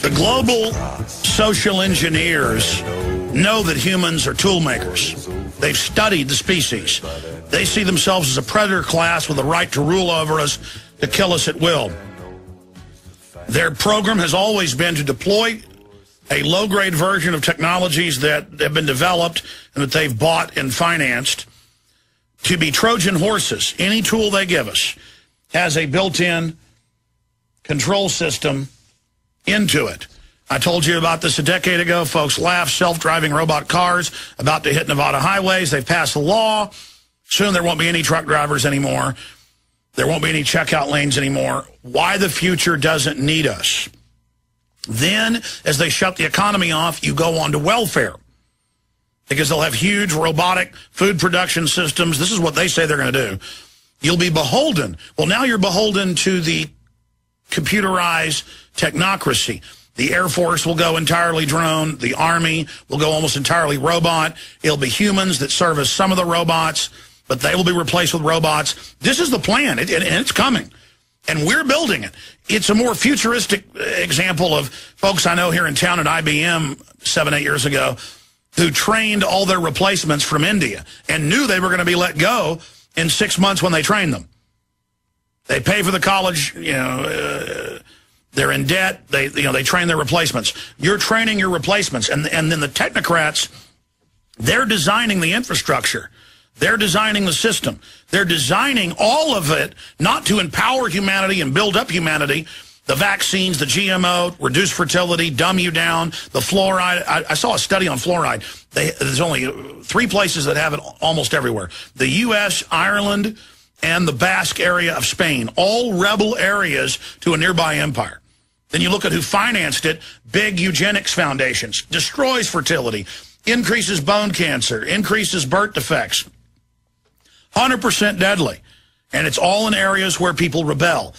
The global social engineers know that humans are tool makers. They've studied the species. They see themselves as a predator class with the right to rule over us, to kill us at will. Their program has always been to deploy a low-grade version of technologies that have been developed and that they've bought and financed to be Trojan horses. Any tool they give us has a built-in control system into it. I told you about this a decade ago. Folks laugh. Self-driving robot cars about to hit Nevada highways. They've passed a law. Soon there won't be any truck drivers anymore. There won't be any checkout lanes anymore. Why the future doesn't need us. Then, as they shut the economy off, you go on to welfare. Because they'll have huge robotic food production systems. This is what they say they're going to do. You'll be beholden. Well, now you're beholden to the computerized technocracy. The Air Force will go entirely drone. The Army will go almost entirely robot. It'll be humans that service some of the robots, but they will be replaced with robots. This is the plan, and it's coming. And we're building it. It's a more futuristic example of folks I know here in town at IBM 7, 8 years ago who trained all their replacements from India and knew they were going to be let go in 6 months when they trained them. They pay for the college, they're in debt, they train their replacements. You're training your replacements, and then the technocrats, they're designing the infrastructure. They're designing the system. They're designing all of it not to empower humanity and build up humanity. The vaccines, the GMO, reduce fertility, dumb you down, the fluoride. I saw a study on fluoride. There's only 3 places that have it almost everywhere. The U.S., Ireland, and the Basque area of Spain, all rebel areas to a nearby empire. Then you look at who financed it, big eugenics foundations, destroys fertility, increases bone cancer, increases birth defects, 100% deadly. And it's all in areas where people rebel.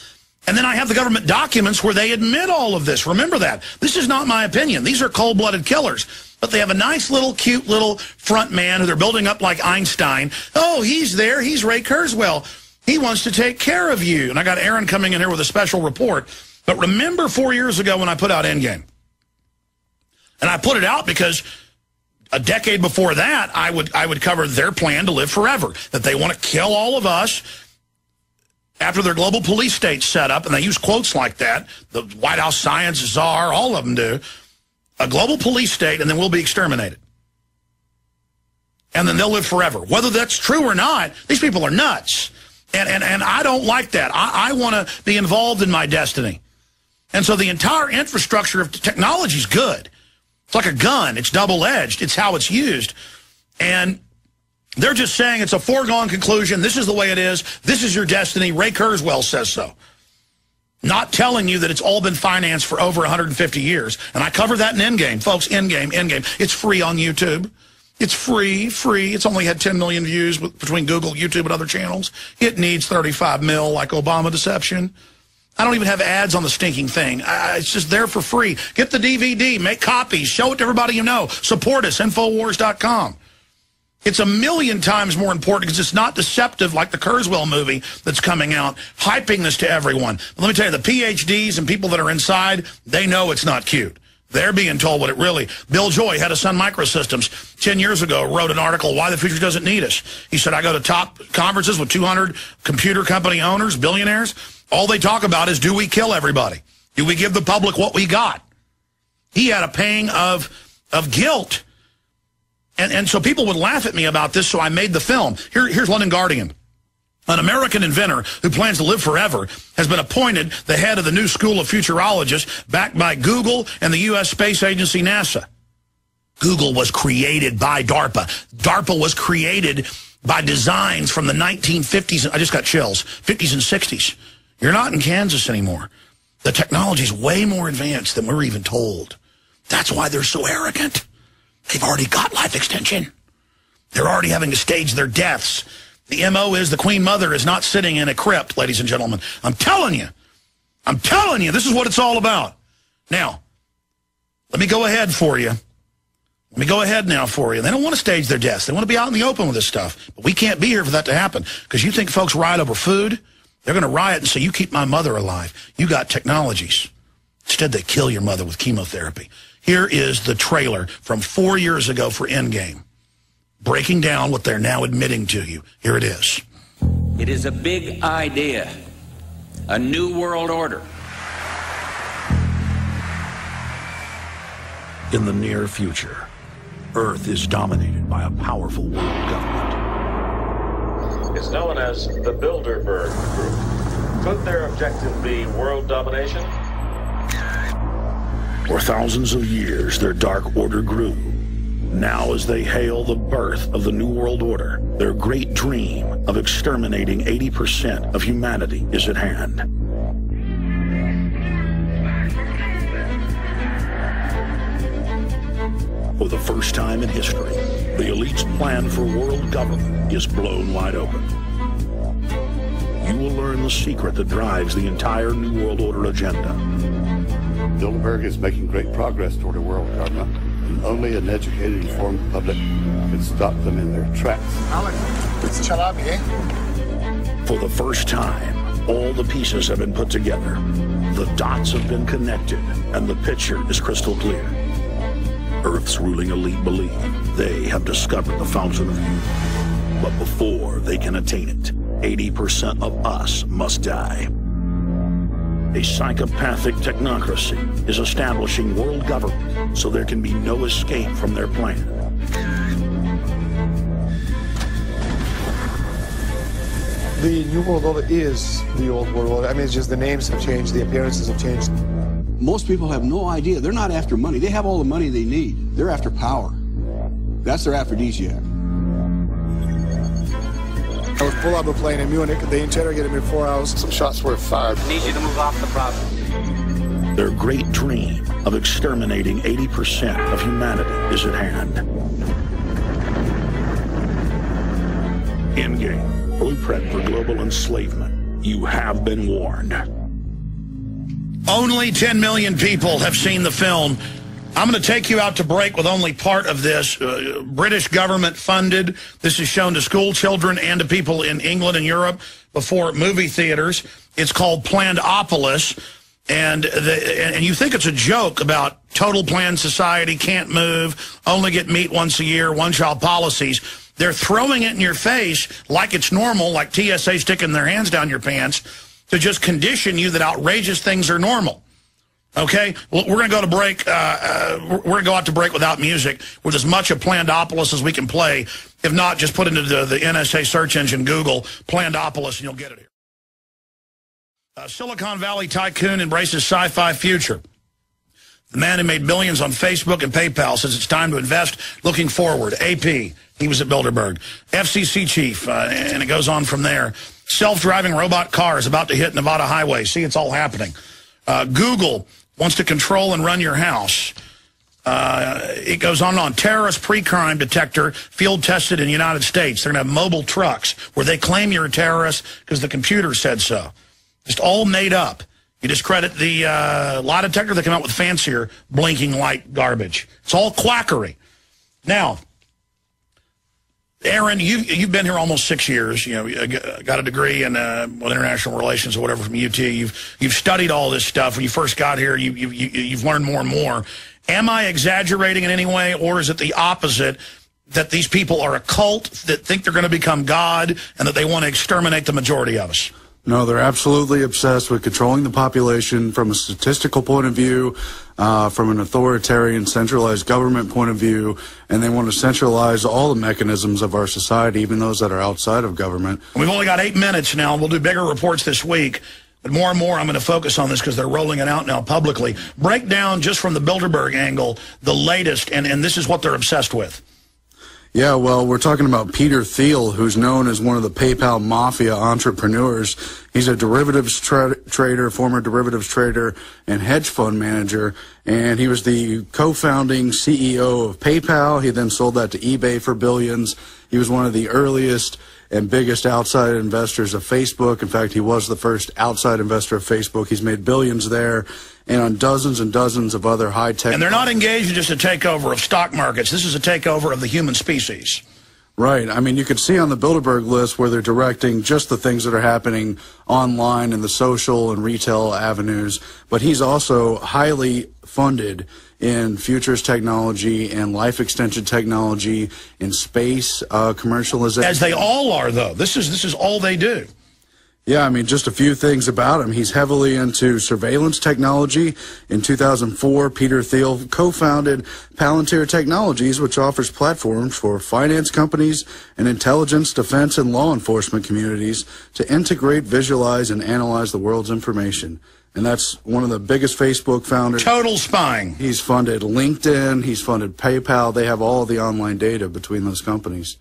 And then I have the government documents where they admit all of this. Remember that. This is not my opinion. These are cold-blooded killers. But they have a nice little, cute little front man who they're building up like Einstein. Oh, he's there. He's Ray Kurzweil. He wants to take care of you. And I got Aaron coming in here with a special report. But remember 4 years ago when I put out Endgame? And I put it out because a decade before that, I would cover their plan to live forever, that they want to kill all of us after their global police state's set up, and they use quotes like that, the White House science czar, all of them do, a global police state, and then we'll be exterminated. And then they'll live forever. Whether that's true or not, these people are nuts. And I don't like that. I want to be involved in my destiny. And so the entire infrastructure of technology is good. It's like a gun. It's double-edged. It's how it's used. And they're just saying it's a foregone conclusion. This is the way it is. This is your destiny. Ray Kurzweil says so. Not telling you that it's all been financed for over 150 years. And I cover that in Endgame. Folks, Endgame. It's free on YouTube. It's free. It's only had 10 million views between Google, YouTube, and other channels. It needs 35 mil like Obama deception. I don't even have ads on the stinking thing. It's just there for free. Get the DVD, make copies, show it to everybody you know. Support us, Infowars.com. It's a million times more important because it's not deceptive like the Kurzweil movie that's coming out, hyping this to everyone. But let me tell you, the PhDs and people that are inside, they know it's not cute. They're being told what it really... Bill Joy, head of Sun Microsystems, 10 years ago, wrote an article, Why the Future Doesn't Need Us. He said, I go to top conferences with 200 computer company owners, billionaires. All they talk about is, do we kill everybody? Do we give the public what we got? He had a pang of guilt. And so people would laugh at me about this, so I made the film. Here's London Guardian. An American inventor who plans to live forever has been appointed the head of the new school of futurologists backed by Google and the U.S. Space Agency, NASA. Google was created by DARPA. DARPA was created by designs from the 1950s. I just got chills. 50s and 60s. You're not in Kansas anymore. The technology's way more advanced than we're even told. That's why they're so arrogant. They've already got life extension. They're already having to stage their deaths. The MO is the Queen Mother is not sitting in a crypt, ladies and gentlemen. I'm telling you, this is what it's all about. Now, let me go ahead for you. Let me go ahead now for you. They don't want to stage their deaths. They want to be out in the open with this stuff. But we can't be here for that to happen. Because you think folks riot over food? They're going to riot and say, you keep my mother alive. You got technologies. Instead, they kill your mother with chemotherapy. Here is the trailer from 4 years ago for Endgame, breaking down what they're now admitting to you. Here it is. It is a big idea, a new world order. In the near future, Earth is dominated by a powerful world government. It's known as the Bilderberg Group. Could their objective be world domination? For thousands of years, their dark order grew. Now, as they hail the birth of the New World Order, their great dream of exterminating 80% of humanity is at hand. For the first time in history, the elite's plan for world government is blown wide open. You will learn the secret that drives the entire New World Order agenda. Bilderberg is making great progress toward a world government, and only an educated, informed public can stop them in their tracks. It's Chalabi, eh? For the first time, all the pieces have been put together. The dots have been connected, and the picture is crystal clear. Earth's ruling elite believe they have discovered the fountain of youth. But before they can attain it, 80% of us must die. A psychopathic technocracy is establishing world government so there can be no escape from their plan. The New World Order is the old world order. I mean, it's just the names have changed, the appearances have changed. Most people have no idea. They're not after money. They have all the money they need. They're after power. That's their aphrodisiac. I was pulled out of a plane in Munich. They interrogated me for 4 hours. Some shots were fired. I need you to move off the property. Their great dream of exterminating 80% of humanity is at hand. Endgame, blueprint for global enslavement. You have been warned. Only 10 million people have seen the film. I'm going to take you out to break with only part of this. British government funded. This is shown to school children and to people in England and Europe before movie theaters. It's called Plandopolis. And you think it's a joke about total planned society, can't move, only get meat once a year, one-child policies. They're throwing it in your face like it's normal, like TSA sticking their hands down your pants, to just condition you that outrageous things are normal. Okay? Well, we're going to go to break. We're going to go out to break without music with as much of Plandopolis as we can play. If not, just put into the NSA search engine, Google, Plandopolis, and you'll get it here. Silicon Valley tycoon embraces sci-fi future. The man who made billions on Facebook and PayPal says it's time to invest looking forward. AP, he was at Bilderberg. FCC chief, and it goes on from there. Self-driving robot cars about to hit Nevada highways. See, it's all happening. Google wants to control and run your house. It goes on and on. Terrorist pre-crime detector field tested in the United States. They're going to have mobile trucks where they claim you're a terrorist because the computer said so. Just all made up. You discredit the lie detector, they come out with fancier blinking light garbage. It's all quackery. Now, Aaron, you've been here almost 6 years. You know, got a degree in with international relations or whatever from UT. You've studied all this stuff. When you first got here, you've learned more and more. Am I exaggerating in any way, or is it the opposite, that these people are a cult that think they're going to become God and that they want to exterminate the majority of us? No, they're absolutely obsessed with controlling the population from a statistical point of view, from an authoritarian, centralized government point of view, and they want to centralize all the mechanisms of our society, even those that are outside of government. We've only got 8 minutes now. We'll do bigger reports this week. But more and more, I'm going to focus on this because they're rolling it out now publicly. Break down, just from the Bilderberg angle, the latest, and this is what they're obsessed with. Yeah, well, we're talking about Peter Thiel, who's known as one of the PayPal mafia entrepreneurs. He's a derivatives trader, former derivatives trader and hedge fund manager, and he was the co-founding CEO of PayPal. He then sold that to eBay for billions. He was one of the earliest and biggest outside investors of Facebook. In fact, he was the first outside investor of Facebook. He's made billions there and on dozens and dozens of other high-tech... And they're not engaged in just a takeover of stock markets. This is a takeover of the human species. Right. I mean, you could see on the Bilderberg list where they're directing just the things that are happening online in the social and retail avenues, but he's also highly funded in futurist technology and life extension technology, in space commercialization. As they all are, though. This is all they do. Yeah, I mean, just a few things about him. He's heavily into surveillance technology. In 2004, Peter Thiel co-founded Palantir Technologies, which offers platforms for finance companies and intelligence, defense, and law enforcement communities to integrate, visualize, and analyze the world's information. And that's one of the biggest Facebook founders. Total spying. He's funded LinkedIn. He's funded PayPal. They have all the online data between those companies.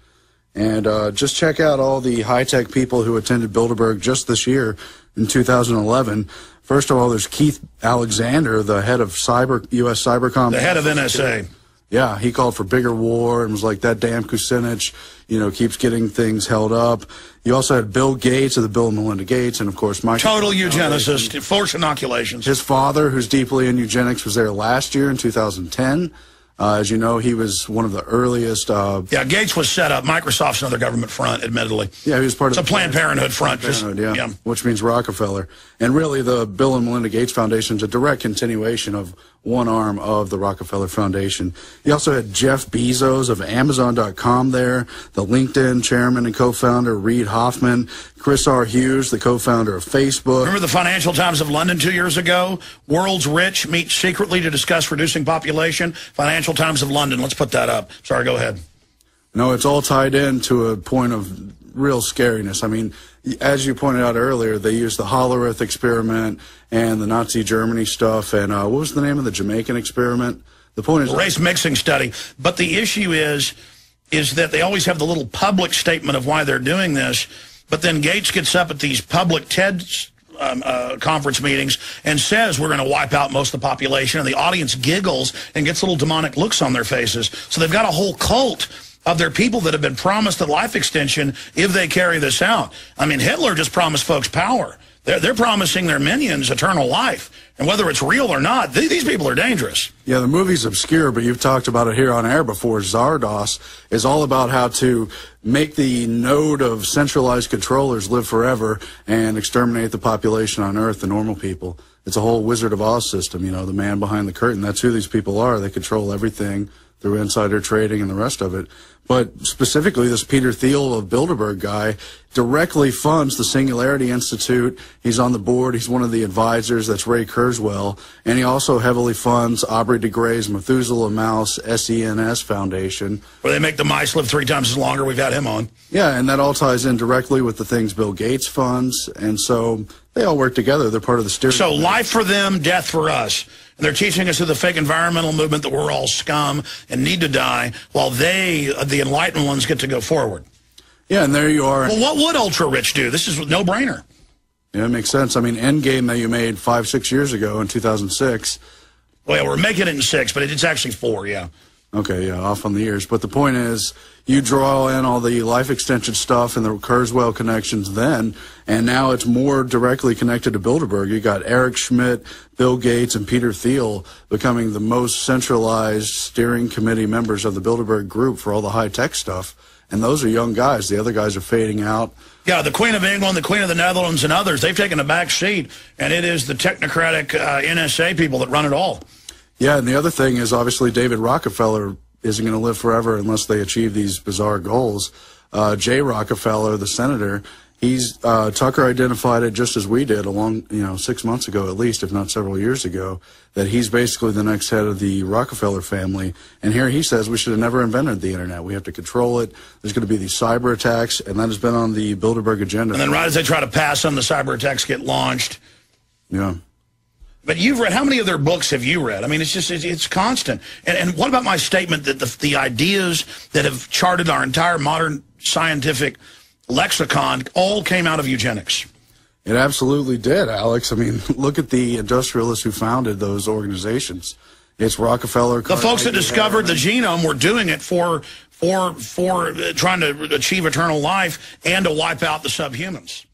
And just check out all the high-tech people who attended Bilderberg just this year in 2011. First of all, there's Keith Alexander, the head of U.S. Cybercom. The head of NSA. Yeah, he called for bigger war and was like, that damn Kucinich, you know, keeps getting things held up. You also had Bill Gates of the Bill and Melinda Gates, and, of course, Michael. Total eugenicist, forced inoculations. His father, who's deeply in eugenics, was there last year in 2010. As you know, he was one of the earliest. Yeah, Gates was set up. Microsoft's another government front, admittedly. Yeah, he was part of the Planned Parenthood front. Yeah, which means Rockefeller. And really, the Bill and Melinda Gates Foundation is a direct continuation of one arm of the Rockefeller Foundation. You also had Jeff Bezos of Amazon.com there, the LinkedIn chairman and co-founder, Reid Hoffman, Chris R. Hughes, the co-founder of Facebook. Remember the Financial Times of London 2 years ago? World's rich meet secretly to discuss reducing population. Financial Times of London. Let's put that up. Sorry, go ahead. No, it's all tied in to a point of real scariness. I mean, as you pointed out earlier, they used the Hollerith experiment and the Nazi Germany stuff. And what was the name of the Jamaican experiment? The point is race mixing study. But the issue is that they always have the little public statement of why they're doing this. But then Gates gets up at these public TED conference meetings and says we're going to wipe out most of the population, and the audience giggles and gets little demonic looks on their faces. So they've got a whole cult of their people that have been promised a life extension if they carry this out. I mean, Hitler just promised folks power. They're promising their minions eternal life. And whether it's real or not, these people are dangerous. Yeah, the movie's obscure, but you've talked about it here on air before. Zardos is all about how to make the node of centralized controllers live forever and exterminate the population on Earth, the normal people. It's a whole Wizard of Oz system, you know, the man behind the curtain. That's who these people are. They control everything through insider trading and the rest of it. But specifically, this Peter Thiel of Bilderberg guy directly funds the Singularity Institute. He's on the board. He's one of the advisors. That's Ray Kurzweil. And he also heavily funds Aubrey de Grey's Methuselah Mouse SENS Foundation. Where they make the mice live 3 times as longer. We've had him on. Yeah, and that all ties in directly with the things Bill Gates funds. And so they all work together. They're part of the steering. So life for them, death for us. And they're teaching us through the fake environmental movement that we're all scum and need to die, while they, the enlightened ones, get to go forward. Yeah, and there you are. Well, what would ultra-rich do? This is a no-brainer. Yeah, it makes sense. I mean, Endgame that you made 5-6 years ago in 2006. Well, we're making it in 6, but it's actually 4, yeah. Okay, yeah, off on the years. But the point is, you draw in all the life extension stuff and the Kurzweil connections then, and now it's more directly connected to Bilderberg. You got Eric Schmidt, Bill Gates, and Peter Thiel becoming the most centralized steering committee members of the Bilderberg group for all the high-tech stuff. And those are young guys. The other guys are fading out. Yeah, the Queen of England, the Queen of the Netherlands, and others, they've taken a back seat, and it is the technocratic NSA people that run it all. Yeah, and the other thing is obviously David Rockefeller isn't going to live forever unless they achieve these bizarre goals. Jay Rockefeller, the senator, Tucker identified it just as we did 6 months ago at least, if not several years ago, that he's basically the next head of the Rockefeller family. And here he says we should have never invented the internet. We have to control it. There's going to be these cyber attacks, and that has been on the Bilderberg agenda. And then right as they try to pass them, the cyber attacks get launched. Yeah. But you've read, how many of their books have you read? I mean, it's constant. And what about my statement that the ideas that have charted our entire modern scientific lexicon all came out of eugenics? It absolutely did, Alex. I mean, look at the industrialists who founded those organizations. It's Rockefeller. The folks that discovered the genome were doing it for trying to achieve eternal life and to wipe out the subhumans.